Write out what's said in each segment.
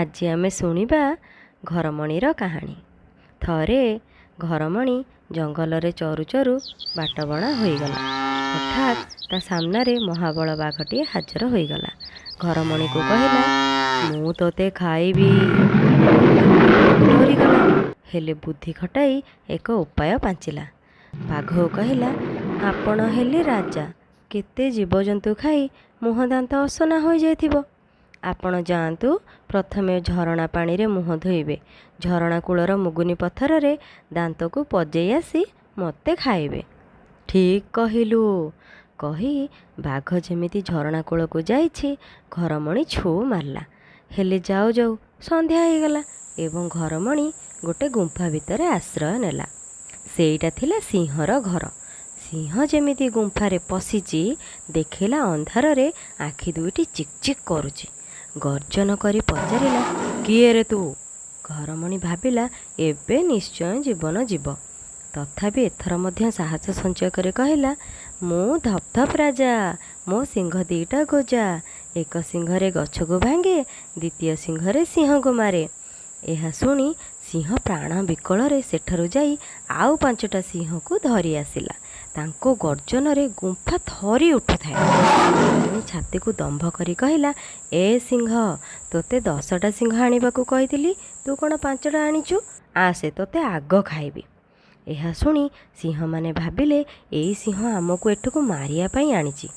ଆଜି ଆମେ ଶୁଣିବା ଘରମଣିର କାହାଣୀ। ଥରେ ଘରମଣି ଜଙ୍ଗଲରେ ଚରୁ ଚରୁ ବାଟବଣା ହୋଇଗଲା। ହଠାତ୍ ତା ସାମ୍ନାରେ ମହାବଳ ବାଘଟିଏ ହାଜର ହୋଇଗଲା। ଘରମଣିକୁ କହିଲା, ମୁଁ ତୋତେ ଖାଇବି। ଡରିଗଲା, ହେଲେ ବୁଦ୍ଧି ଖଟାଇ ଏକ ଉପାୟ ପାଞ୍ଚିଲା। ବାଘକୁ କହିଲା, ଆପଣ ହେଲେ ରାଜା, କେତେ ଜୀବଜନ୍ତୁ ଖାଇ ମୁହଁ ଦାନ୍ତ ଅସନା ହୋଇଯାଇଥିବ। ଆପଣ ଯାଆନ୍ତୁ, ପ୍ରଥମେ ଝରଣା ପାଣିରେ ମୁହଁ ଧୋଇବେ। ଝରଣା କୂଳର ମୁଗୁନି ପଥରରେ ଦାନ୍ତକୁ ପଜେଇ ଆସି ମୋତେ ଖାଇବେ। ଠିକ୍ କହିଲୁ, କହି ବାଘ ଯେମିତି ଝରଣା କୂଳକୁ ଯାଇଛି, ଘରମଣି ଛୁ ମାରିଲା। ହେଲେ ଯାଉ ଯାଉ ସନ୍ଧ୍ୟା ହେଇଗଲା ଏବଂ ଘରମଣି ଗୋଟେ ଗୁମ୍ଫା ଭିତରେ ଆଶ୍ରୟ ନେଲା। ସେଇଟା ଥିଲା ସିଂହର ଘର। ସିଂହ ଯେମିତି ଗୁମ୍ଫାରେ ପଶିଛି, ଦେଖିଲା ଅନ୍ଧାରରେ ଆଖି ଦୁଇଟି ଚିକ୍ ଚିକ୍ କରୁଛି। ଗର୍ଜନ କରି ପଚାରିଲା, କିଏ ରେ ତୁ? ଘରମଣି ଭାବିଲା, ଏବେ ନିଶ୍ଚୟ ଜୀବନ ଯିବ। ତଥାପି ଏଥର ମଧ୍ୟ ସାହସ ସଞ୍ଚୟ କରି କହିଲା, ମୁଁ ଧପଧପ ରାଜା, ମୋ ସିଂହ ଦିଟା ଗୋଜା। ଏକ ସିଂହରେ ଗଛକୁ ଭାଙ୍ଗେ, ଦ୍ୱିତୀୟ ସିଂହରେ ସିଂହକୁ ମାରେ। ଏହା ଶୁଣି ସିଂହ ପ୍ରାଣ ବିକଳରେ ସେଠାରୁ ଯାଇ ଆଉ 5ଟା ସିଂହକୁ ଧରି ଆସିଲା। ତାଙ୍କ ଗର୍ଜନରେ ଗୁମ୍ଫା ଥରି ଉଠୁଥାଏ। ଘରମଣି ଛାତିକୁ ଦମ୍ଭ କରି କହିଲା, ଏ ସିଂହ, ତୋତେ 10ଟା ସିଂହ ଆଣିବାକୁ କହିଥିଲି, ତୁ କ'ଣ 5ଟା ଆଣିଛୁ? ଆସେ, ତୋତେ ଆଗ ଖାଇବି। ଏହା ଶୁଣି ସିଂହମାନେ ଭାବିଲେ, ଏଇ ସିଂହ ଆମକୁ ଏଠୁକୁ ମାରିବା ପାଇଁ ଆଣିଛି।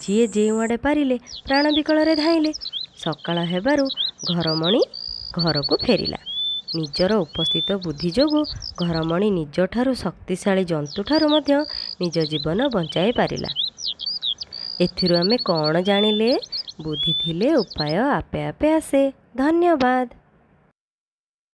ଯିଏ ଯେଉଁଆଡ଼େ ପାରିଲେ ପ୍ରାଣ ବିକଳରେ ଧାଇଁଲେ। ସକାଳ ହେବାରୁ ଘରମଣି ଘରକୁ ଫେରିଲା। ନିଜର ଉପସ୍ଥିତ ବୁଦ୍ଧି ଯୋଗୁଁ ଘରମଣି ନିଜଠାରୁ ଶକ୍ତିଶାଳୀ ଜନ୍ତୁଠାରୁ ମଧ୍ୟ ନିଜ ଜୀବନ ବଞ୍ଚାଇ ପାରିଲା। ଏଥିରୁ ଆମେ କ'ଣ ଜାଣିଲେ? ବୁଦ୍ଧି ଥିଲେ ଉପାୟ ଆପେ ଆପେ ଆସେ। ଧନ୍ୟବାଦ।